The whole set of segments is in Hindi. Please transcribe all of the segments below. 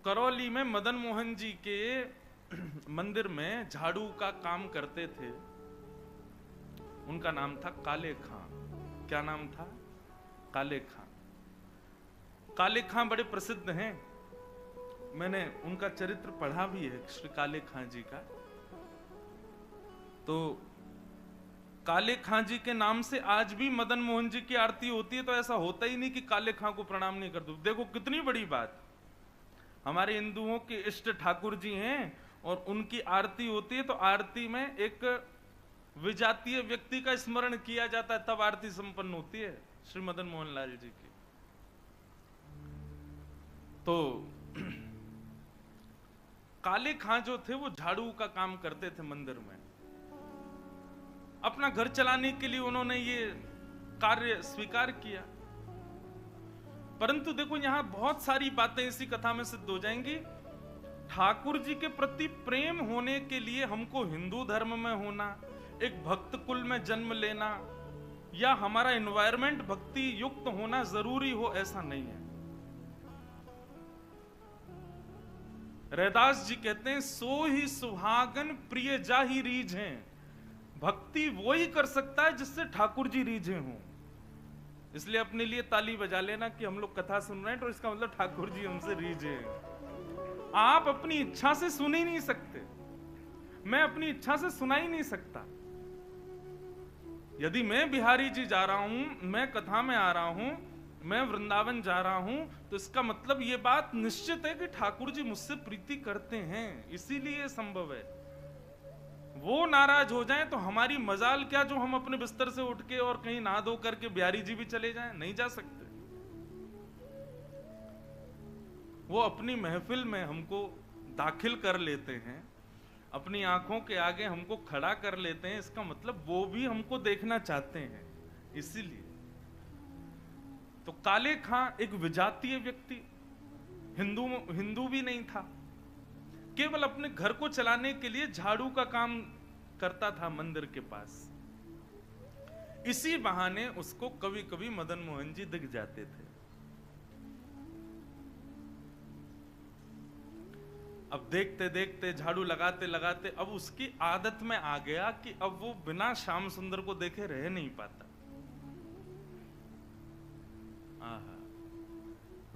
करौली में मदन मोहन जी के मंदिर में झाड़ू का काम करते थे। उनका नाम था काले खां। क्या नाम था? काले खां। काले खां बड़े प्रसिद्ध हैं। मैंने उनका चरित्र पढ़ा भी है, श्री काले खां जी का। तो काले खां जी के नाम से आज भी मदन मोहन जी की आरती होती है। तो ऐसा होता ही नहीं कि काले खां को प्रणाम नहीं कर दो। देखो कितनी बड़ी बात। हमारे हिंदुओं के इष्ट ठाकुर जी हैं और उनकी आरती होती है, तो आरती में एक विजातीय व्यक्ति का स्मरण किया जाता है, तब आरती संपन्न होती है श्री मदन मोहन लाल जी की। तो काले खां जो थे वो झाड़ू का काम करते थे मंदिर में। अपना घर चलाने के लिए उन्होंने ये कार्य स्वीकार किया। परंतु देखो यहां बहुत सारी बातें इसी कथा में सिद्ध हो जाएंगी। ठाकुर जी के प्रति प्रेम होने के लिए हमको हिंदू धर्म में होना, एक भक्त कुल में जन्म लेना, या हमारा एनवायरमेंट भक्ति युक्त होना जरूरी हो, ऐसा नहीं है। रैदास जी कहते हैं, सो ही सुहागन प्रिय जाहि रीझें। भक्ति वो ही कर सकता है जिससे ठाकुर जी रीझे हों। इसलिए अपने लिए ताली बजा लेना कि हम लोग कथा सुन रहे हैं, तो इसका मतलब ठाकुर जी हमसे रीझे हैं। आप अपनी इच्छा से सुन ही नहीं सकते, मैं अपनी इच्छा से सुना ही नहीं सकता। यदि मैं बिहारी जी जा रहा हूं, मैं कथा में आ रहा हूं, मैं वृंदावन जा रहा हूं, तो इसका मतलब यह बात निश्चित है कि ठाकुर जी मुझसे प्रीति करते हैं, इसीलिए संभव है। वो नाराज हो जाएं तो हमारी मजाल क्या जो हम अपने बिस्तर से उठ के और कहीं नहा धो करके बिहारी जी भी चले जाएं? नहीं जा सकते। वो अपनी महफिल में हमको दाखिल कर लेते हैं, अपनी आंखों के आगे हमको खड़ा कर लेते हैं, इसका मतलब वो भी हमको देखना चाहते हैं, इसीलिए। तो काले खां एक विजातीय व्यक्ति, हिंदू भी नहीं था, केवल अपने घर को चलाने के लिए झाड़ू का काम करता था मंदिर के पास। इसी बहाने उसको कभी कभी मदन मोहन जी दिख जाते थे। अब देखते देखते, झाड़ू लगाते लगाते, अब उसकी आदत में आ गया कि अब वो बिना श्याम सुंदर को देखे रह नहीं पाता।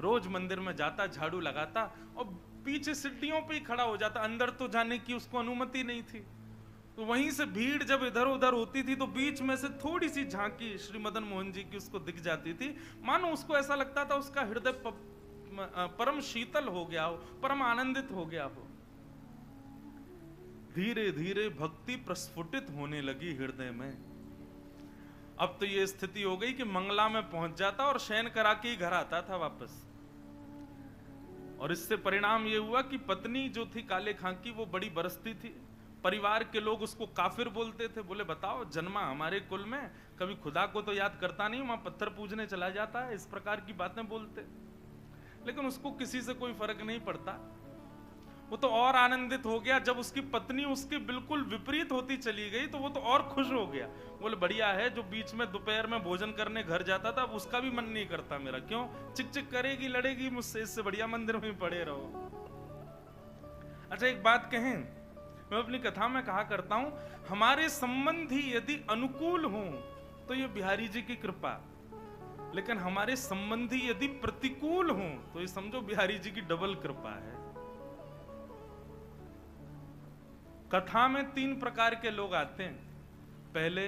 रोज मंदिर में जाता, झाड़ू लगाता और पीछे सीढ़ियों पे ही खड़ा हो जाता। अंदर तो जाने की उसको अनुमति नहीं थी। तो वहीं से भीड़ जब इधर उधर होती थी तो बीच में से थोड़ी सी झांकी श्री मदन मोहन जी की उसको दिख जाती थी। मानो उसको ऐसा लगता था उसका हृदय परम शीतल हो गया हो, परम आनंदित हो गया हो। धीरे धीरे भक्ति प्रस्फुटित होने लगी हृदय में। अब तो ये स्थिति हो गई कि मंगला में पहुंच जाता और शयन करा के ही घर आता था वापस। और इससे परिणाम ये हुआ कि पत्नी जो थी काले खां की, वो बड़ी बरसती थी। परिवार के लोग उसको काफिर बोलते थे। बोले बताओ, जन्मा हमारे कुल में, कभी खुदा को तो याद करता नहीं, वहां पत्थर पूजने चला जाता है, इस प्रकार की बातें बोलते। लेकिन उसको किसी से कोई फर्क नहीं पड़ता। वो तो और आनंदित हो गया जब उसकी पत्नी उसके बिल्कुल विपरीत होती चली गई, तो वो तो और खुश हो गया। बोले बढ़िया है, जो बीच में दोपहर में भोजन करने घर जाता था, अब उसका भी मन नहीं करता मेरा। क्यों? चिक चिक करेगी, लड़ेगी मुझसे, इससे बढ़िया मंदिर में पड़े रहो। अच्छा एक बात कहें, मैं अपनी कथा में कहा करता हूं, हमारे संबंधी यदि अनुकूल हों तो ये बिहारी जी की कृपा, लेकिन हमारे संबंधी यदि प्रतिकूल हों तो ये समझो बिहारी जी की डबल कृपा है। कथा में 3 प्रकार के लोग आते हैं। पहले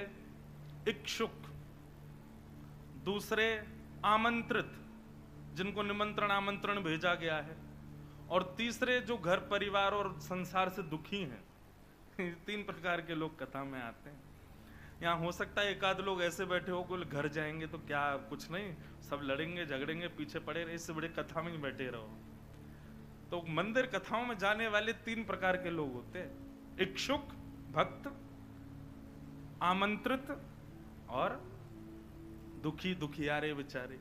इच्छुक, दूसरे आमंत्रित, जिनको निमंत्रण आमंत्रण भेजा गया है, और तीसरे जो घर परिवार और संसार से दुखी हैं। 3 प्रकार के लोग कथा में आते हैं। यहाँ हो सकता है एक आध लोग ऐसे बैठे हो, कोई घर जाएंगे तो क्या, कुछ नहीं, सब लड़ेंगे झगड़ेंगे, पीछे पड़े रहे, इससे बड़े कथा में ही बैठे रहो। तो मंदिर कथाओं में जाने वाले 3 प्रकार के लोग होते हैं, इच्छुक भक्त, आमंत्रित और दुखी दुखियारे बेचारे।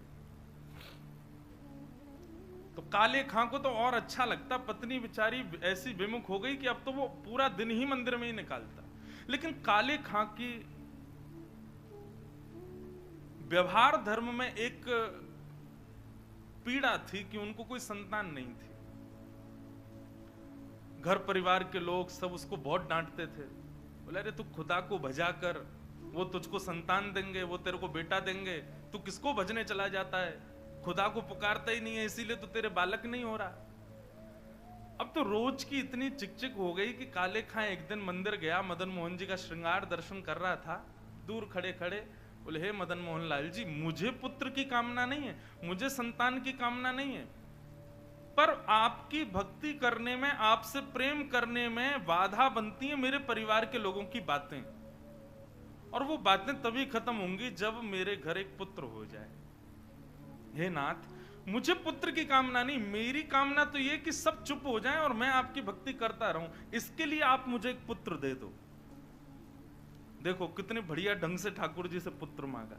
तो काले खां को तो और अच्छा लगता, पत्नी बेचारी ऐसी विमुख हो गई कि अब तो वो पूरा दिन ही मंदिर में ही निकालता। लेकिन काले खां की व्यवहार धर्म में एक पीड़ा थी कि उनको कोई संतान नहीं थी। घर परिवार के लोग सब उसको बहुत डांटते थे। बोले अरे तू खुदा को भजा कर, वो तुझको संतान देंगे, वो तेरे को बेटा देंगे, तू किसको भजने चला जाता है, खुदा को पुकारता ही नहीं है, इसीलिए तो तेरे बालक नहीं हो रहा। अब तो रोज की इतनी चिकचिक हो गई कि काले खां एक दिन मंदिर गया, मदन मोहन जी का श्रृंगार दर्शन कर रहा था, दूर खड़े खड़े बोले हे मदन मोहन लाल जी, मुझे पुत्र की कामना नहीं है, मुझे संतान की कामना नहीं है, पर आपकी भक्ति करने में, आपसे प्रेम करने में बाधा बनती है मेरे परिवार के लोगों की बातें, और वो बातें तभी खत्म होंगी जब मेरे घर एक पुत्र हो जाए। हे नाथ, मुझे पुत्र की कामना नहीं, मेरी कामना तो ये कि सब चुप हो जाएं और मैं आपकी भक्ति करता रहूं, इसके लिए आप मुझे एक पुत्र दे दो। देखो कितने बढ़िया ढंग से ठाकुर जी से पुत्र मांगा,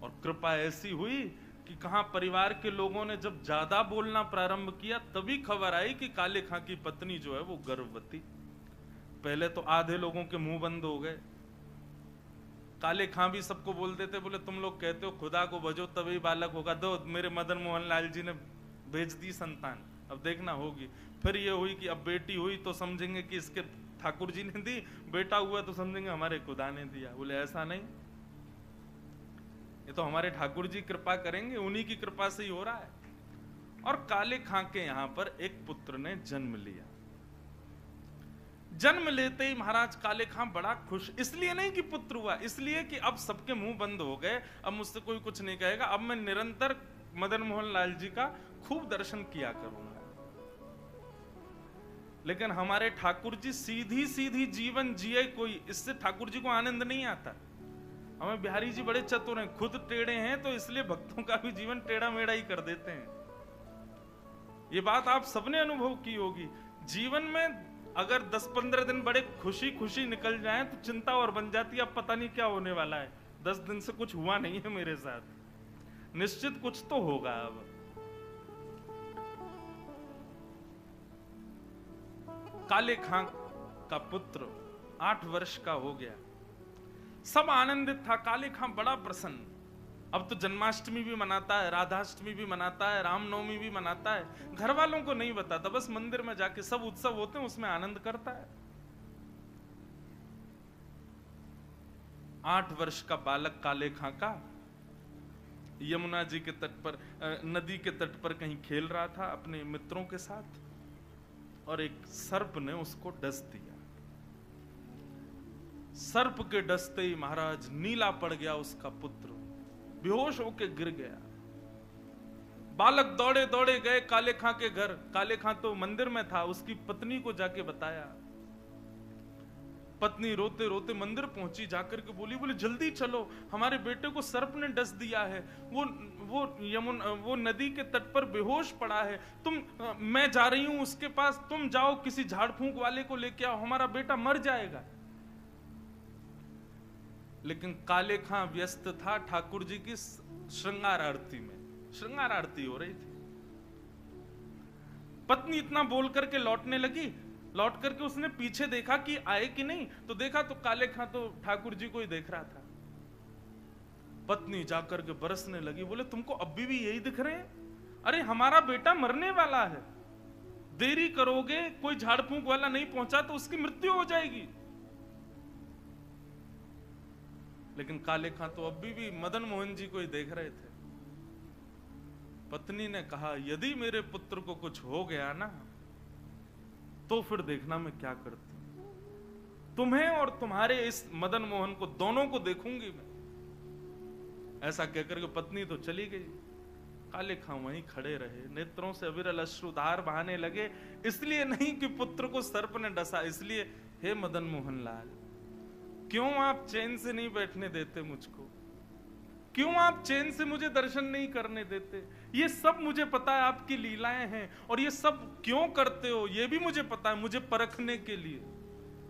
और कृपा ऐसी हुई कि कहां परिवार के लोगों ने जब ज्यादा बोलना प्रारंभ किया तभी खबर आई कि काले खां की पत्नी जो है वो गर्भवती। पहले तो आधे लोगों के मुंह बंद हो गए, काले खां भी सबको बोल देते, बोले तुम लोग कहते हो खुदा को भजो तभी बालक होगा, दो मेरे मदन मोहन लाल जी ने भेज दी संतान, अब देखना होगी। फिर ये हुई कि अब बेटी हुई तो समझेंगे कि इसके ठाकुर जी ने दी, बेटा हुआ तो समझेंगे हमारे खुदा ने दिया। बोले ऐसा नहीं, ये तो हमारे ठाकुर जी कृपा करेंगे, उन्हीं की कृपा से ही हो रहा है। और काले खां के यहां पर एक पुत्र ने जन्म लिया। जन्म लेते ही महाराज काले खां बड़ा खुश, इसलिए नहीं कि पुत्र हुआ, इसलिए कि अब सबके मुंह बंद हो गए, अब मुझसे कोई कुछ नहीं कहेगा, अब मैं निरंतर मदन मोहन लाल जी का खूब दर्शन किया करूंगा। लेकिन हमारे ठाकुर जी सीधी सीधी जीवन जिए कोई, इससे ठाकुर जी को आनंद नहीं आता। हमें बिहारी जी बड़े चतुर हैं, खुद टेढ़े हैं तो इसलिए भक्तों का भी जीवन टेढ़ा मेढ़ा ही कर देते हैं। ये बात आप सबने अनुभव की होगी। जीवन में अगर 10-15 दिन बड़े खुशी खुशी निकल जाएं तो चिंता और बन जाती है, अब पता नहीं क्या होने वाला है, 10 दिन से कुछ हुआ नहीं है मेरे साथ, निश्चित कुछ तो होगा। अब काले खां का पुत्र 8 वर्ष का हो गया, सब आनंदित था, काले खां बड़ा प्रसन्न। अब तो जन्माष्टमी भी मनाता है, राधाष्टमी भी मनाता है, रामनवमी भी मनाता है, घर वालों को नहीं बताता, बस मंदिर में जाके सब उत्सव होते हैं उसमें आनंद करता है। 8 वर्ष का बालक काले खां का यमुना जी के तट पर, नदी के तट पर कहीं खेल रहा था अपने मित्रों के साथ, और एक सर्प ने उसको डस दिया। सर्प के डसते ही महाराज नीला पड़ गया उसका पुत्र, बेहोश होके गिर गया। बालक दौड़े दौड़े गए काले खां के घर, काले खां तो मंदिर में था, उसकी पत्नी को जाके बताया। पत्नी रोते रोते मंदिर पहुंची, जाकर के बोली जल्दी चलो, हमारे बेटे को सर्प ने डस दिया है, वो नदी के तट पर बेहोश पड़ा है, मैं जा रही हूं उसके पास, तुम जाओ किसी झाड़ फूंक वाले को लेके आओ, हमारा बेटा मर जाएगा। लेकिन काले खां व्यस्त था ठाकुर जी की श्रृंगार आरती में, श्रृंगार आरती हो रही थी। पत्नी इतना बोल करके लौटने लगी, लौट करके उसने पीछे देखा कि आए कि नहीं, तो देखा तो काले खां तो ठाकुर जी को ही देख रहा था। पत्नी जाकर के बरसने लगी, बोले तुमको अभी भी यही दिख रहे हैं? अरे हमारा बेटा मरने वाला है, देरी करोगे, कोई झाड़ फूंक वाला नहीं पहुंचा तो उसकी मृत्यु हो जाएगी। लेकिन काले खां तो अभी भी मदन मोहन जी को ही देख रहे थे। पत्नी ने कहा यदि मेरे पुत्र को कुछ हो गया ना तो फिर देखना मैं क्या करती, तुम्हें और तुम्हारे इस मदन मोहन को दोनों को देखूंगी मैं। ऐसा कहकर के पत्नी तो चली गई, काले खां वहीं खड़े रहे, नेत्रों से अविरल अश्रुधार बहाने लगे, इसलिए नहीं कि पुत्र को सर्प ने डसा, इसलिए हे मदन मोहन लाल, क्यों आप चैन से नहीं बैठने देते मुझको, क्यों आप चैन से मुझे दर्शन नहीं करने देते? ये सब मुझे पता है आपकी लीलाएं हैं, और ये सब क्यों करते हो ये भी मुझे पता है, मुझे परखने के लिए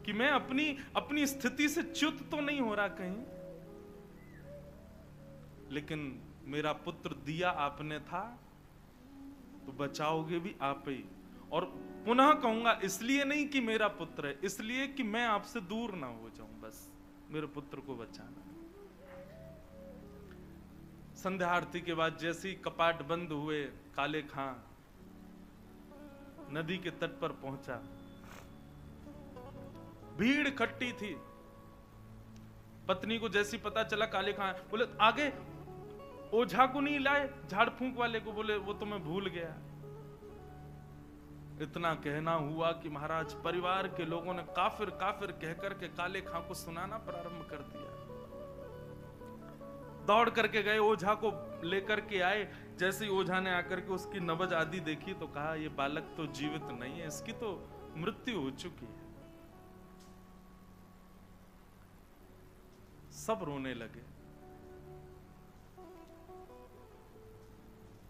कि मैं अपनी स्थिति से च्युत तो नहीं हो रहा कहीं। लेकिन मेरा पुत्र दिया आपने था तो बचाओगे भी आप ही, और पुनः कहूंगा इसलिए नहीं कि मेरा पुत्र है, इसलिए कि मैं आपसे दूर ना हो जाऊं, बस मेरे पुत्र को बचाना। संध्या आरती के बाद जैसे ही कपाट बंद हुए, काले खां नदी के तट पर पहुंचा। भीड़ इकट्ठी थी। पत्नी को जैसी पता चला काले खां, बोले आगे ओझा को नहीं लाए, झाड़ फूंक वाले को, बोले वो तो मैं भूल गया। इतना कहना हुआ कि महाराज परिवार के लोगों ने काफिर काफिर कहकर के काले खां को सुनाना प्रारंभ कर दिया। दौड़ करके गए, ओझा को लेकर के आए। जैसे ही ओझा ने आकर के उसकी नब्ज आदि देखी तो कहा ये बालक तो जीवित नहीं है, इसकी तो मृत्यु हो चुकी है। सब रोने लगे।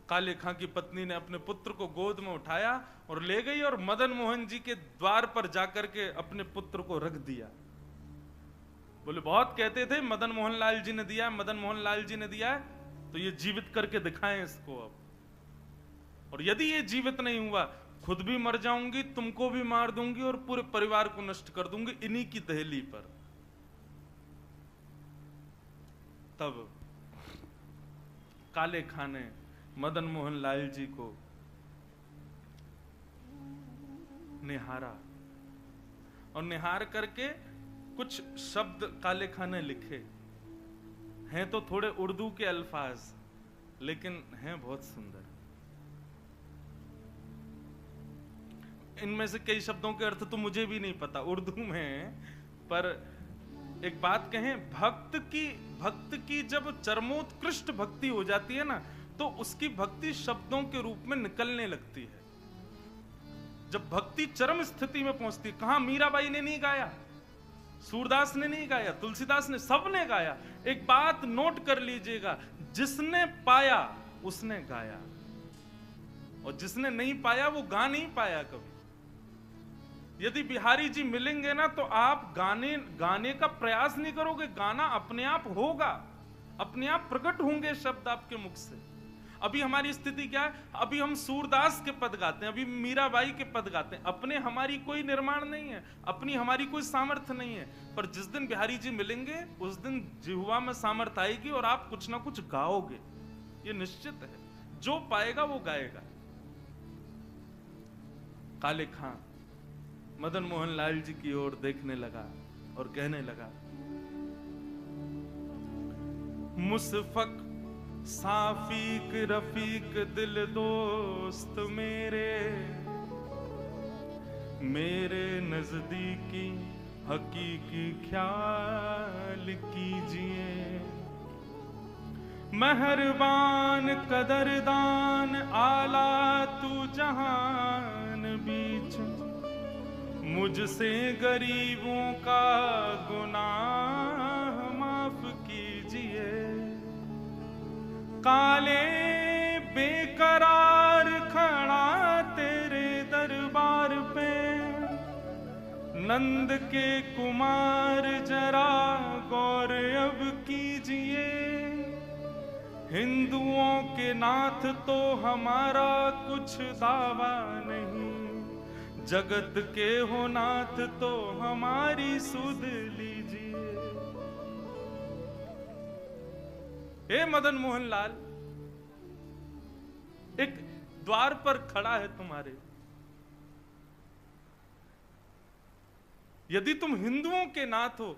काले खां की पत्नी ने अपने पुत्र को गोद में उठाया और ले गई और मदन मोहन जी के द्वार पर जाकर के अपने पुत्र को रख दिया। बोले बहुत कहते थे मदन मोहन लाल जी ने दिया, मदन मोहन लाल जी ने दिया है, तो ये जीवित करके दिखाएं इसको अब। और यदि ये जीवित नहीं हुआ, खुद भी मर जाऊंगी, तुमको भी मार दूंगी और पूरे परिवार को नष्ट कर दूंगी इन्हीं की दहली पर। तब काले खां ने मदन मोहन लाल जी को निहारा और निहार करके कुछ शब्द काले खां ने लिखे। हैं तो थोड़े उर्दू के अल्फाज, लेकिन हैं बहुत सुंदर। इनमें से कई शब्दों के अर्थ तो मुझे भी नहीं पता, उर्दू में। पर एक बात कहें, भक्त की जब चरमोत्कृष्ट भक्ति हो जाती है ना, तो उसकी भक्ति शब्दों के रूप में निकलने लगती है। जब भक्ति चरम स्थिति में पहुंचती, कहां मीराबाई ने नहीं गाया, सूरदास ने नहीं गाया, तुलसीदास ने, सबने गाया। एक बात नोट कर लीजिएगा, जिसने पाया उसने गाया, और जिसने नहीं पाया वो गा नहीं पाया कभी। यदि बिहारी जी मिलेंगे ना, तो आप गाने का प्रयास नहीं करोगे, गाना अपने आप होगा, अपने आप प्रकट होंगे शब्द आपके मुख से। अभी हमारी स्थिति क्या है, अभी हम सूरदास के पद गाते हैं, अभी मीराबाई के पद गाते हैं, अपने हमारी कोई निर्माण नहीं है, अपनी हमारी कोई सामर्थ्य नहीं है। पर जिस दिन बिहारी जी मिलेंगे, उस दिन जिह्वा में सामर्थ्य आएगी और आप कुछ ना कुछ गाओगे, ये निश्चित है। जो पाएगा वो गाएगा। काले खां मदन मोहन लाल जी की ओर देखने लगा और कहने लगा, मुसफक साफीक रफीक दिल दोस्त मेरे नजदीकी हकीकी ख्याल कीजिए। मेहरबान कदरदान आला तू जहान बीच, मुझसे गरीबों का गुनाह माफ कीजिए। काले बेकरार खड़ा तेरे दरबार पे, नंद के कुमार जरा गौर अब कीजिए। हिंदुओं के नाथ तो हमारा कुछ दावा नहीं, जगत के हो नाथ तो हमारी सुध लीजिए। हे मदन मोहन लाल, एक द्वार पर खड़ा है तुम्हारे, यदि तुम हिंदुओं के नाथ हो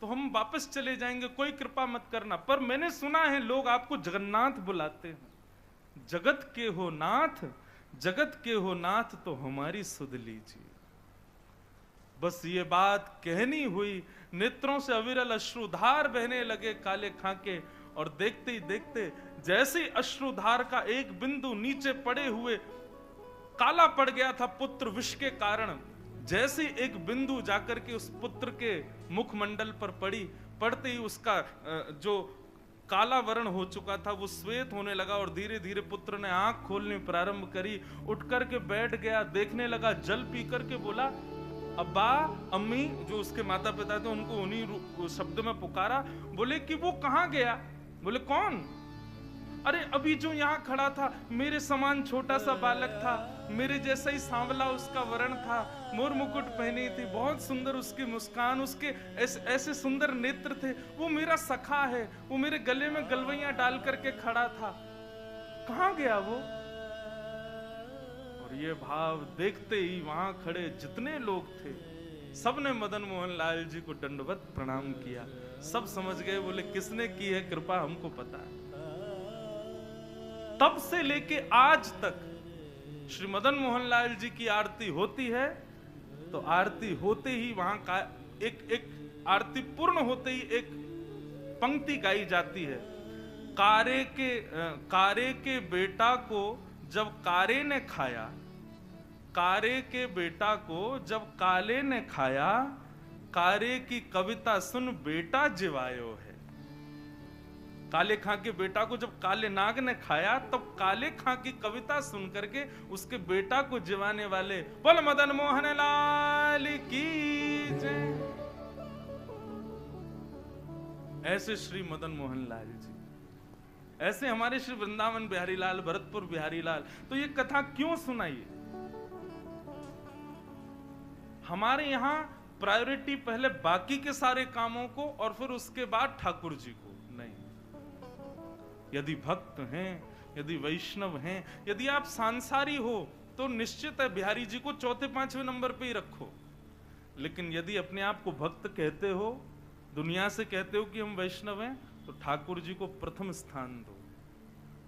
तो हम वापस चले जाएंगे, कोई कृपा मत करना। पर मैंने सुना है लोग आपको जगन्नाथ बुलाते हैं। जगत के हो नाथ, जगत के हो नाथ तो हमारी सुध लीजिए। बस ये बात कहनी हुई, नेत्रों से अविरल अश्रुधार बहने लगे काले खां के, और देखते ही देखते जैसे ही अश्रुधार का एक बिंदु नीचे पड़े हुए काला पड़ गया था पुत्र विष के कारण, जैसे एक बिंदु जाकर के उस पुत्र के मुखमंडल पर पड़ी, पड़ते ही उसका जो काला वर्ण हो चुका था वो श्वेत होने लगा, और धीरे धीरे पुत्र ने आंख खोलनी प्रारंभ करी। उठ करके बैठ गया, देखने लगा, जल पी करके बोला, अब्बा अम्मी, जो उसके माता पिता थे उनको उन्हीं शब्द में पुकारा। बोले कि वो कहाँ गया? बोले कौन? अरे अभी जो यहाँ खड़ा था, मेरे समान छोटा सा बालक था, मेरे जैसा ही सांवला उसका वर्ण था, मोर मुकुट पहनी थी, बहुत सुंदर उसकी मुस्कान, उसके ऐसे सुंदर नेत्र थे, वो मेरा सखा है, वो मेरे गले में गलवैयां डाल करके खड़ा था, कहाँ गया वो? और और ये भाव देखते ही वहां खड़े जितने लोग थे सबने मदन मोहन लाल जी को दंडवत प्रणाम किया। सब समझ गए, बोले किसने की है कृपा हमको पता है। तब से लेके आज तक श्री मदन मोहन लाल जी की आरती होती है तो आरती होते ही वहां का एक आरती पूर्ण होते ही एक पंक्ति गाई जाती है। कारे के बेटा को जब कारे ने खाया, कारे के बेटा को जब काले ने खाया, कारे की कविता सुन बेटा जिवायो है। काले खां के बेटा को जब काले नाग ने खाया तब काले खां की कविता सुन करके उसके बेटा को जिवाने वाले बोल मदन मोहन लाल की जय। ऐसे श्री मदन मोहन लाल जी, ऐसे हमारे श्री वृंदावन बिहारी लाल, भरतपुर बिहारी लाल। तो ये कथा क्यों सुनाइए? हमारे यहां प्रायोरिटी पहले बाकी के सारे कामों को और फिर उसके बाद ठाकुर जी को नहीं। यदि भक्त हैं, यदि वैष्णव हैं, यदि आप सांसारी हो तो निश्चित है बिहारी जी को चौथे पांचवें नंबर पे ही रखो। लेकिन यदि अपने आप को भक्त कहते हो, दुनिया से कहते हो कि हम वैष्णव हैं, तो ठाकुर जी को प्रथम स्थान दो।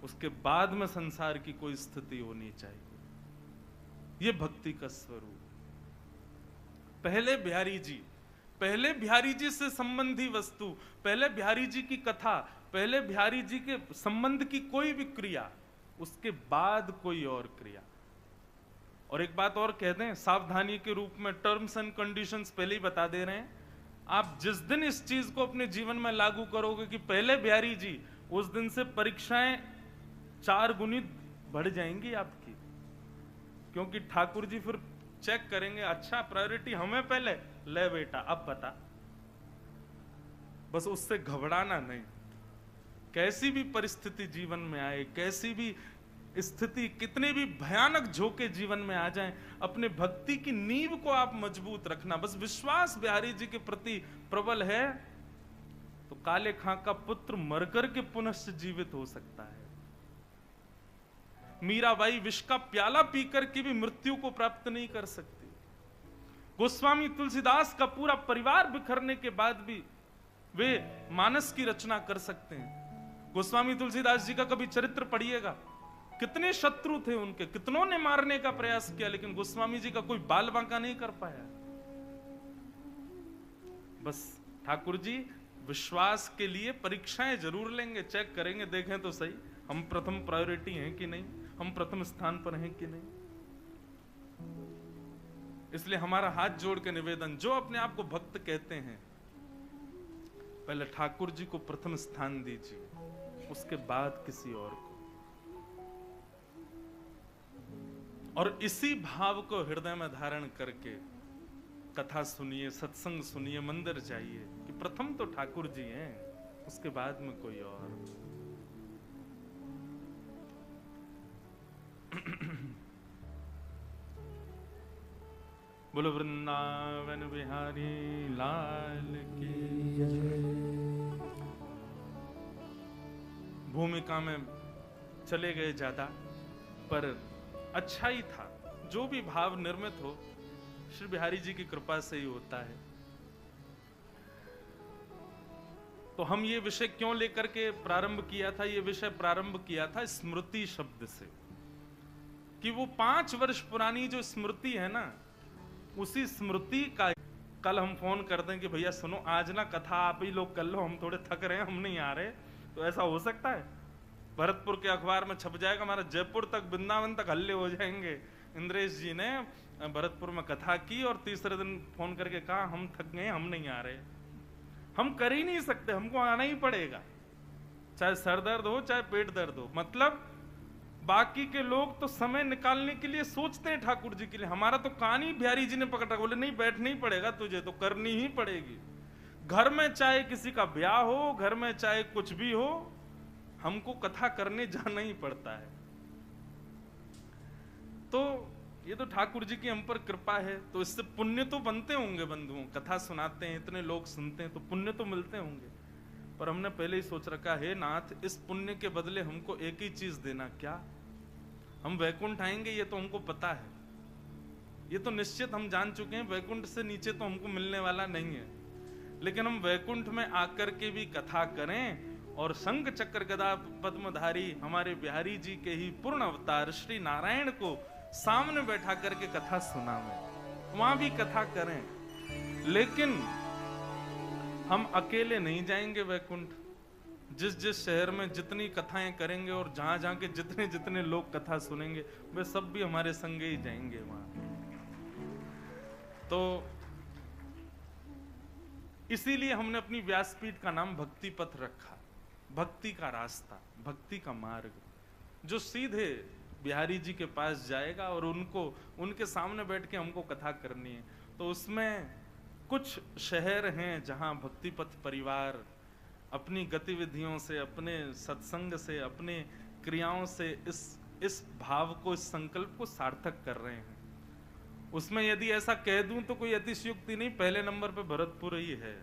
उसके बाद में संसार की कोई स्थिति होनी चाहिए। यह भक्ति का स्वरूप। पहले बिहारी जी से संबंधी वस्तु, पहले बिहारी जी की कथा, पहले बिहारी जी के संबंध की कोई भी क्रिया, उसके बाद कोई और क्रिया। और एक बात और कह दें सावधानी के रूप में, टर्म्स एंड कंडीशंस पहले ही बता दे रहे हैं। आप जिस दिन इस चीज को अपने जीवन में लागू करोगे कि पहले बिहारी जी, उस दिन से परीक्षाएं 4 गुनी बढ़ जाएंगी आपकी। क्योंकि ठाकुर जी फिर चेक करेंगे, अच्छा प्रायोरिटी हमें पहले, ले बेटा अब बता। बस उससे घबराना नहीं। कैसी भी परिस्थिति जीवन में आए, कैसी भी स्थिति, कितने भी भयानक झोंके जीवन में आ जाएं, अपने भक्ति की नींव को आप मजबूत रखना। बस विश्वास बिहारी जी के प्रति प्रबल है तो काले खां का पुत्र मरकर के पुनः जीवित हो सकता है। मीराबाई विष का प्याला पीकर के भी मृत्यु को प्राप्त नहीं कर सकती। गोस्वामी तुलसीदास का पूरा परिवार बिखरने के बाद भी वे मानस की रचना कर सकते हैं। गोस्वामी तुलसीदास जी का कभी चरित्र पढ़िएगा, कितने शत्रु थे उनके, कितनों ने मारने का प्रयास किया, लेकिन गोस्वामी जी का कोई बाल बांका नहीं कर पाया। बस ठाकुर जी विश्वास के लिए परीक्षाएं जरूर लेंगे, चेक करेंगे, देखें तो सही हम प्रथम प्रायोरिटी हैं कि नहीं, हम प्रथम स्थान पर हैं कि नहीं। इसलिए हमारा हाथ जोड़ के निवेदन, जो अपने आप को भक्त कहते हैं, पहले ठाकुर जी को प्रथम स्थान दीजिए, उसके बाद किसी और को। और इसी भाव को हृदय में धारण करके कथा सुनिए, सत्संग सुनिए, मंदिर जाइए कि प्रथम तो ठाकुर जी हैं, उसके बाद में कोई और। बोलो वृंदावन बिहारी लाल की जय। भूमिका में चले गए ज्यादा, पर अच्छा ही था। जो भी भाव निर्मित हो श्री बिहारी जी की कृपा से ही होता है। तो हम ये विषय क्यों लेकर के प्रारंभ किया था? ये विषय प्रारंभ किया था स्मृति शब्द से, कि वो 5 वर्ष पुरानी जो स्मृति है ना, उसी स्मृति का कल हम फोन कर दें कि भैया सुनो आज ना कथा आप ही लोग कर लो, हम थोड़े थक रहे हैं, हम नहीं आ रहे, तो ऐसा हो सकता है? भरतपुर के अखबार में छप जाएगा, हमारा जयपुर तक, वृंदावन तक हल्ले हो जाएंगे। इंद्रेश जी ने भरतपुर में कथा की और तीसरे दिन फोन करके कहा हम थक गए, हम नहीं आ रहे। हम कर ही नहीं सकते, हमको आना ही पड़ेगा, चाहे सर दर्द हो चाहे पेट दर्द हो। मतलब बाकी के लोग तो समय निकालने के लिए सोचते हैं ठाकुर जी के लिए, हमारा तो कान ही बिहारी जी ने पकड़ रखा, बोले नहीं बैठना ही पड़ेगा तुझे, तो करनी ही पड़ेगी। घर में चाहे किसी का ब्याह हो, घर में चाहे कुछ भी हो, हमको कथा करने जाना ही पड़ता है। तो ये तो ठाकुर जी की हम पर कृपा है, तो इससे पुण्य तो बनते होंगे बंधुओं, कथा सुनाते हैं, इतने लोग सुनते हैं, तो पुण्य तो मिलते होंगे। पर हमने पहले ही सोच रखा है नाथ, इस पुण्य के बदले हमको एक ही चीज देना, क्या? हम वैकुंठ आएंगे ये तो हमको पता है, ये तो निश्चित हम जान चुके हैं, वैकुंठ से नीचे तो हमको मिलने वाला नहीं है। लेकिन हम वैकुंठ में आकर के भी कथा करें और शंख चक्र गदा पद्मधारी हमारे बिहारी जी के ही पूर्ण अवतार श्री नारायण को सामने बैठा करके कथा सुनावें, वहां भी कथा करें। लेकिन हम अकेले नहीं जाएंगे वैकुंठ। जिस जिस शहर में जितनी कथाएं करेंगे और जहां जहां के जितने जितने लोग कथा सुनेंगे वे सब भी हमारे संगे ही जाएंगे वहां। तो इसीलिए हमने अपनी व्यासपीठ का नाम भक्ति पथ रखा। भक्ति का रास्ता, भक्ति का मार्ग, जो सीधे बिहारी जी के पास जाएगा और उनको उनके सामने बैठ के हमको कथा करनी है। तो उसमें कुछ शहर हैं जहां भक्ति पथ परिवार अपनी गतिविधियों से, अपने सत्संग से, अपने क्रियाओं से इस भाव को, इस संकल्प को सार्थक कर रहे हैं। उसमें यदि ऐसा कह दूं तो कोई अतिशयोक्ति नहीं, पहले नंबर पे भरतपुर ही है।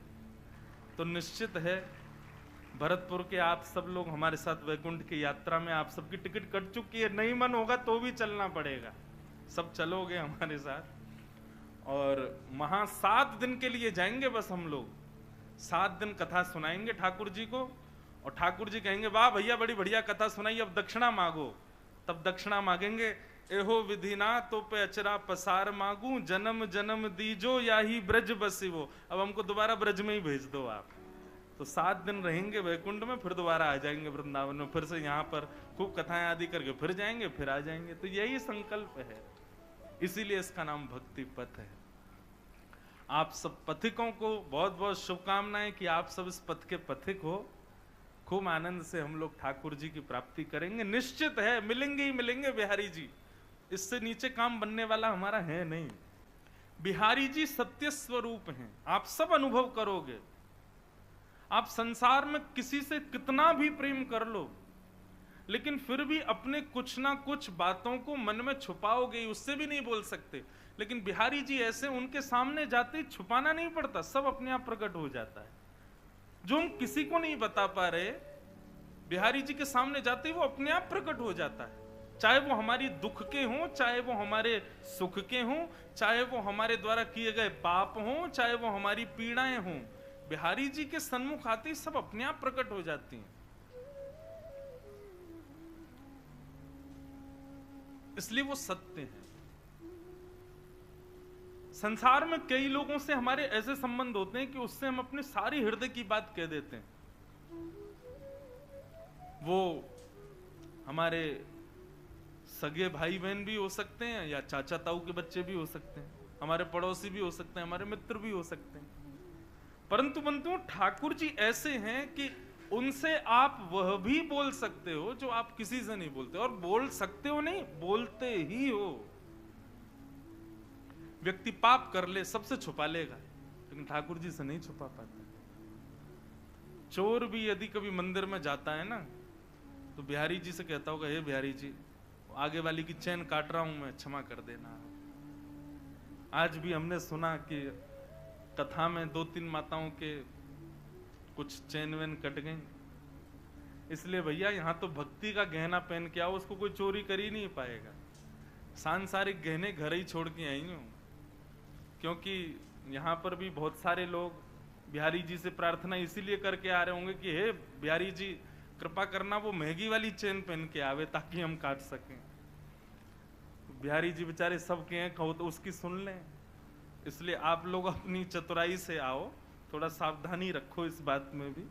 तो निश्चित है भरतपुर के आप सब लोग हमारे साथ वैकुंठ की यात्रा में, आप सबकी टिकट कट चुकी है, नहीं मन होगा तो भी चलना पड़ेगा, सब चलोगे हमारे साथ। और वहां 7 दिन के लिए जाएंगे बस हम लोग। 7 दिन कथा सुनाएंगे ठाकुर जी को, और ठाकुर जी कहेंगे वाह भैया बड़ी बढ़िया कथा सुनाई, अब दक्षिणा मांगो। तब दक्षिणा मांगेंगे, एहो विधिना तो पे अचरा पसार मांगू, जन्म जन्म दीजो या ही ब्रज बसिवो। अब हमको दोबारा ब्रज में ही भेज दो आप। तो 7 दिन रहेंगे वैकुंठ में, फिर दोबारा आ जाएंगे वृंदावन में, फिर से यहाँ पर खूब कथाएं आदि करके फिर जाएंगे, फिर आ जाएंगे। तो यही संकल्प है, इसीलिए इसका नाम भक्ति पथ है। आप सब पथिकों को बहुत बहुत शुभकामनाएं कि आप सब इस पथ के पथिक हो। खूब आनंद से हम लोग ठाकुर जी की प्राप्ति करेंगे। निश्चित है मिलेंगे ही मिलेंगे बिहारी जी, इससे नीचे काम बनने वाला हमारा है नहीं। बिहारी जी सत्य स्वरूप हैं, आप सब अनुभव करोगे। आप संसार में किसी से कितना भी प्रेम कर लो, लेकिन फिर भी अपने कुछ ना कुछ बातों को मन में छुपाओगे, उससे भी नहीं बोल सकते। लेकिन बिहारी जी ऐसे, उनके सामने जाते ही छुपाना नहीं पड़ता, सब अपने आप प्रकट हो जाता है। जो हम किसी को नहीं बता पा रहे, बिहारी जी के सामने जाते ही वो अपने आप प्रकट हो जाता है। चाहे वो हमारी दुख के हों, चाहे वो हमारे सुख के हों, चाहे वो हमारे द्वारा किए गए पाप हों, चाहे वो हमारी पीड़ाएं हों, बिहारी जी के सन्मुख आते ही सब अपने आप प्रकट हो जाती हैं। इसलिए वो सत्य है। संसार में कई लोगों से हमारे ऐसे संबंध होते हैं कि उससे हम अपने सारी हृदय की बात कह देते हैं। वो हमारे सगे भाई बहन भी हो सकते हैं, या चाचा ताऊ के बच्चे भी हो सकते हैं, हमारे पड़ोसी भी हो सकते हैं, हमारे मित्र भी हो सकते हैं। परंतु बंधुओं, ठाकुर जी ऐसे हैं कि उनसे आप वह भी बोल सकते हो जो आप किसी से नहीं बोलते। और बोल सकते हो नहीं, बोलते ही हो। व्यक्ति पाप कर ले, सबसे छुपा लेगा, लेकिन ठाकुर जी से नहीं छुपा पाता। चोर भी यदि कभी मंदिर में जाता है ना, तो बिहारी जी से कहता होगा, हे बिहारी जी, आगे वाली की चैन काट रहा हूं मैं, क्षमा कर देना। आज भी हमने सुना कि कथा में 2-3 माताओं के कुछ चैन वैन कट गई। इसलिए भैया यहाँ तो भक्ति का गहना पहन के आओ, उसको कोई चोरी कर ही नहीं पाएगा। सांसारिक गहने घर ही छोड़ के आई हूं, क्योंकि यहाँ पर भी बहुत सारे लोग बिहारी जी से प्रार्थना इसीलिए करके आ रहे होंगे कि हे बिहारी जी कृपा करना वो महंगी वाली चेन पहन के आवे ताकि हम काट सकें। बिहारी जी बेचारे सबके हैं, कहो तो उसकी सुन लें। इसलिए आप लोग अपनी चतुराई से आओ, थोड़ा सावधानी रखो इस बात में भी।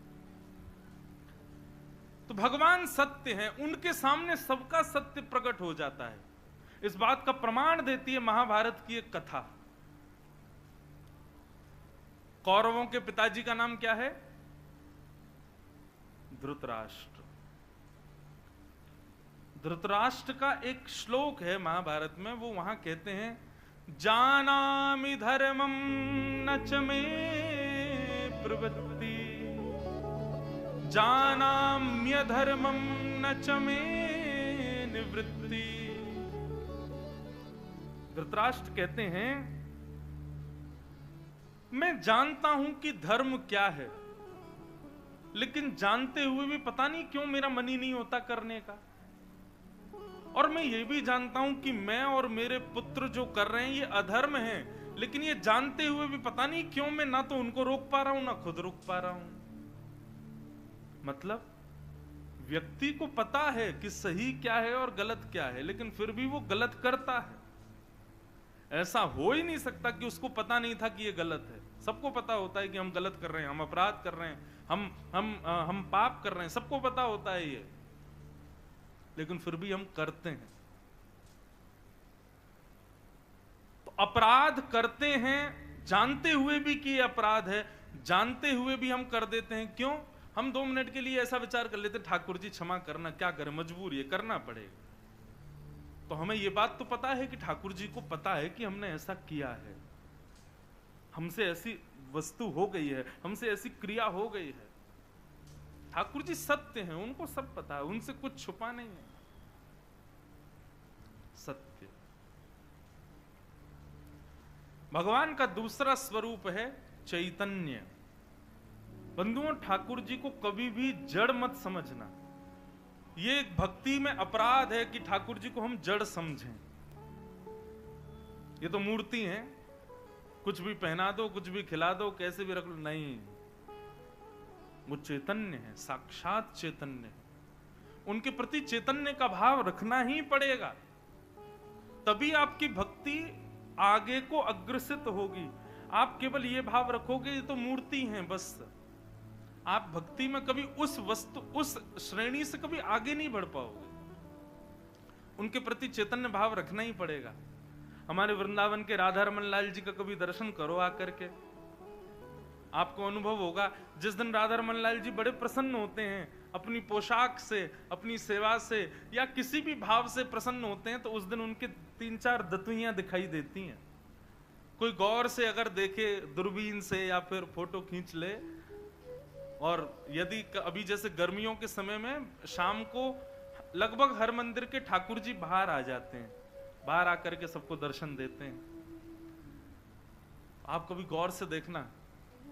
तो भगवान सत्य हैं, उनके सामने सबका सत्य प्रकट हो जाता है। इस बात का प्रमाण देती है महाभारत की एक कथा। कौरवों के पिताजी का नाम क्या है? धृतराष्ट्र। धृतराष्ट्र का एक श्लोक है महाभारत में, वो वहां कहते हैं, जानामि धर्मं न च मे प्रवृत्ति, जानाम्य धर्मं न च मे निवृत्ति। धृतराष्ट्र कहते हैं, मैं जानता हूं कि धर्म क्या है, लेकिन जानते हुए भी पता नहीं क्यों मेरा मन ही नहीं होता करने का। और मैं ये भी जानता हूं कि मैं और मेरे पुत्र जो कर रहे हैं ये अधर्म है, लेकिन ये जानते हुए भी पता नहीं क्यों मैं ना तो उनको रोक पा रहा हूं ना खुद रोक पा रहा हूं। मतलब व्यक्ति को पता है कि सही क्या है और गलत क्या है, लेकिन फिर भी वो गलत करता है। ऐसा हो ही नहीं सकता कि उसको पता नहीं था कि ये गलत है। सबको पता होता है कि हम गलत कर रहे हैं, हम अपराध कर रहे हैं, हम पाप कर रहे हैं, सबको पता होता है ये, लेकिन फिर भी हम करते हैं। तो अपराध करते हैं जानते हुए भी कि ये अपराध है, जानते हुए भी हम कर देते हैं। क्यों? हम 2 मिनट के लिए ऐसा विचार कर लेते, ठाकुर जी क्षमा करना, क्या करें, मजबूर ये करना पड़ेगा। तो हमें ये बात तो पता है कि ठाकुर जी को पता है कि हमने ऐसा किया है, हमसे ऐसी वस्तु हो गई है, हमसे ऐसी क्रिया हो गई है। ठाकुर जी सत्य हैं, उनको सब पता है, उनसे कुछ छुपा नहीं है। सत्य। भगवान का दूसरा स्वरूप है चैतन्य। बंधुओं, ठाकुर जी को कभी भी जड़ मत समझना। ये एक भक्ति में अपराध है कि ठाकुर जी को हम जड़ समझें। ये तो मूर्ति है, कुछ भी पहना दो, कुछ भी खिला दो, कैसे भी रख लो, नहीं, वो चैतन्य है, साक्षात चैतन्य है। उनके प्रति चैतन्य का भाव रखना ही पड़ेगा, तभी आपकी भक्ति आगे को अग्रसित होगी। आप केवल ये भाव रखोगे ये तो मूर्ति है बस, आप भक्ति में कभी उस वस्तु, उस श्रेणी से कभी आगे नहीं बढ़ पाओगे। उनके प्रति चैतन्य भाव रखना ही पड़ेगा। हमारे वृंदावन के राधा रमन लाल जी का कभी दर्शन करो आकर के, आपको अनुभव होगा। जिस दिन राधा रमन लाल जी बड़े प्रसन्न होते हैं, अपनी पोशाक से, अपनी सेवा से या किसी भी भाव से प्रसन्न होते हैं, तो उस दिन उनके 3-4 दतुइयां दिखाई देती हैं। कोई गौर से अगर देखे दूरबीन से या फिर फोटो खींच ले, और यदि अभी जैसे गर्मियों के समय में शाम को लगभग हर मंदिर के ठाकुर जी बाहर आ जाते हैं, बाहर आकर के सबको दर्शन देते हैं। आप कभी गौर से देखना,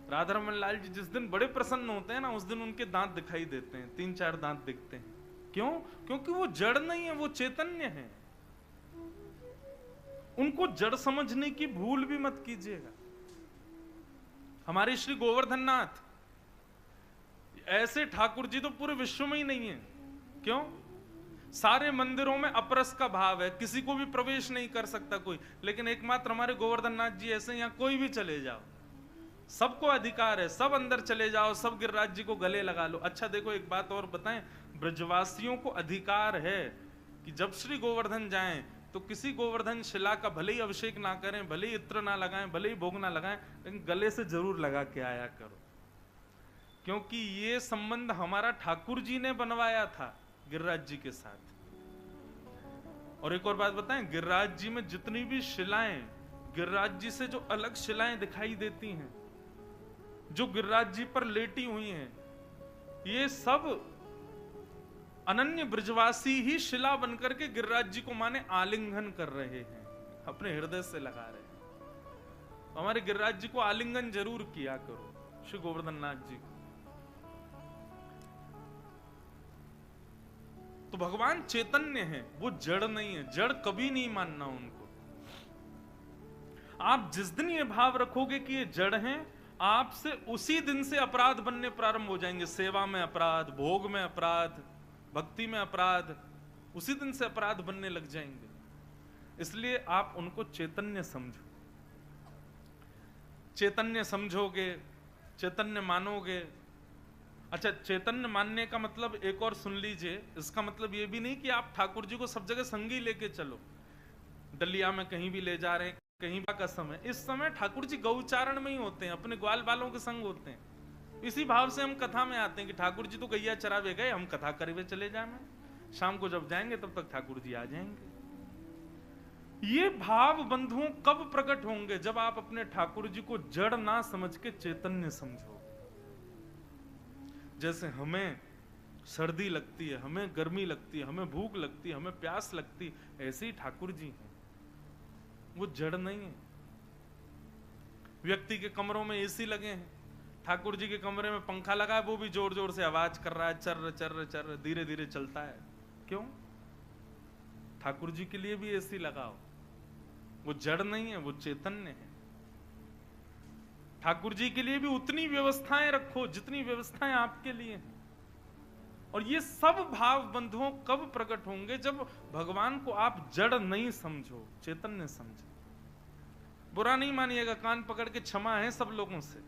राधा रमन लाल जी जिस दिन बड़े प्रसन्न होते हैं ना, उस दिन उनके दांत दिखाई देते हैं, 3-4 दांत दिखते हैं। क्यों? क्योंकि वो जड़ नहीं है, वो चैतन्य है। उनको जड़ समझने की भूल भी मत कीजिएगा। हमारे श्री गोवर्धन नाथ, ऐसे ठाकुर जी तो पूरे विश्व में ही नहीं है। क्यों? सारे मंदिरों में अपरस का भाव है, किसी को भी प्रवेश नहीं कर सकता कोई, लेकिन एकमात्र हमारे गोवर्धन नाथ जी ऐसे, यहाँ कोई भी चले जाओ, सबको अधिकार है, सब अंदर चले जाओ, सब गिरिराज जी को गले लगा लो। अच्छा देखो, एक बात और बताएं, ब्रजवासियों को अधिकार है कि जब श्री गोवर्धन जाएं तो किसी गोवर्धन शिला का भले ही अभिषेक ना करें, भले ही इत्र ना लगाएं, भले ही भोग ना लगाएं, लेकिन गले से जरूर लगा के आया करो, क्योंकि ये संबंध हमारा ठाकुर जी ने बनवाया था गिरिराज जी के साथ। और एक और बात बताएं, गिरिराज जी में जितनी भी शिलाएं, गिरिराज जी से जो अलग शिलाएं दिखाई देती हैं, जो गिरिराज जी पर लेटी हुई हैं, ये सब अनन्य ब्रजवासी ही शिला बनकर के गिरिराज जी को माने आलिंगन कर रहे हैं, अपने हृदय से लगा रहे हैं। तो हमारे गिरिराज जी को आलिंगन जरूर किया करो, श्री गोवर्धन नाथ जी को। तो भगवान चैतन्य है, वो जड़ नहीं है, जड़ कभी नहीं मानना उनको। आप जिस दिन ये भाव रखोगे कि ये जड़ हैं, आपसे उसी दिन से अपराध बनने प्रारंभ हो जाएंगे। सेवा में अपराध, भोग में अपराध, भक्ति में अपराध, उसी दिन से अपराध बनने लग जाएंगे। इसलिए आप उनको चैतन्य समझो। चैतन्य समझोगे, चैतन्य मानोगे। अच्छा, चैतन्य मानने का मतलब एक और सुन लीजिए, इसका मतलब ये भी नहीं कि आप ठाकुर जी को सब जगह संगी लेके चलो, डलिया में कहीं भी ले जा रहे हैं, कहीं का समय, इस समय ठाकुर जी गौचारण में ही होते हैं, अपने ग्वाल बालों के संग होते हैं। इसी भाव से हम कथा में आते हैं कि ठाकुर जी तो गैया चरावे गए, हम कथा करवे चले जाए, शाम को जब जाएंगे तब तक ठाकुर जी आ जाएंगे। ये भाव बंधुओं कब प्रकट होंगे? जब आप अपने ठाकुर जी को जड़ ना समझ के चैतन्य समझो। जैसे हमें सर्दी लगती है, हमें गर्मी लगती है, हमें भूख लगती है, हमें प्यास लगती है, ऐसे ही ठाकुर जी हैं, वो जड़ नहीं है। व्यक्ति के कमरों में एसी लगे हैं, ठाकुर जी के कमरे में पंखा लगा है, वो भी जोर जोर से आवाज कर रहा है, चर्र चर्र चर्र, धीरे धीरे चलता है। क्यों? ठाकुर जी के लिए भी एसी लगाओ, वो जड़ नहीं है, वो चैतन्य है। ठाकुर जी के लिए भी उतनी व्यवस्थाएं रखो जितनी व्यवस्थाएं आपके लिए हैं। और ये सब भाव बंधुओं कब प्रकट होंगे? जब भगवान को आप जड़ नहीं समझो, चैतन्य समझो। बुरा नहीं मानिएगा, कान पकड़ के क्षमा है सब लोगों से।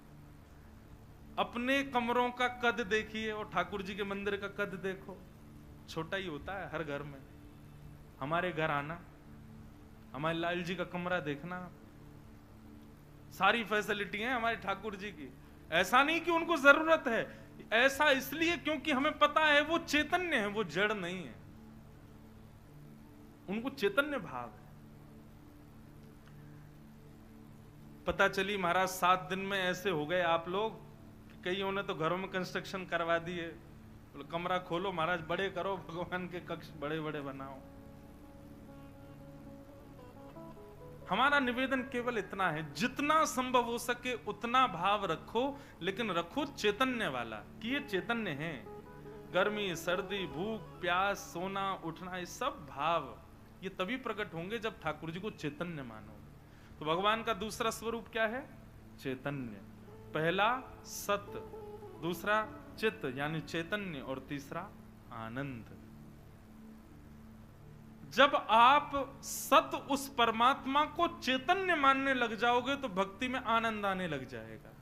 अपने कमरों का कद देखिए और ठाकुर जी के मंदिर का कद देखो, छोटा ही होता है हर घर में। हमारे घर आना, हमारे लाल जी का कमरा देखना, सारी फैसिलिटी है हमारे ठाकुर जी की। ऐसा नहीं कि उनको जरूरत है, ऐसा इसलिए क्योंकि हमें पता है वो चैतन्य है, वो जड़ नहीं है, उनको चैतन्य भाव है। पता चली महाराज 7 दिन में ऐसे हो गए आप लोग, कईयों ने तो घरों में कंस्ट्रक्शन करवा दिए। कमरा खोलो महाराज, बड़े करो, भगवान के कक्ष बड़े बड़े बनाओ। हमारा निवेदन केवल इतना है, जितना संभव हो सके उतना भाव रखो, लेकिन रखो चैतन्य वाला, कि ये चैतन्य है। गर्मी, सर्दी, भूख, प्यास, सोना, उठना, ये सब भाव ये तभी प्रकट होंगे जब ठाकुर जी को चैतन्य मानोगे। तो भगवान का दूसरा स्वरूप क्या है? चैतन्य। पहला सत, दूसरा चित्त यानी चैतन्य, और तीसरा आनंद। जब आप सत उस परमात्मा को चैतन्य मानने लग जाओगे तो भक्ति में आनंद आने लग जाएगा।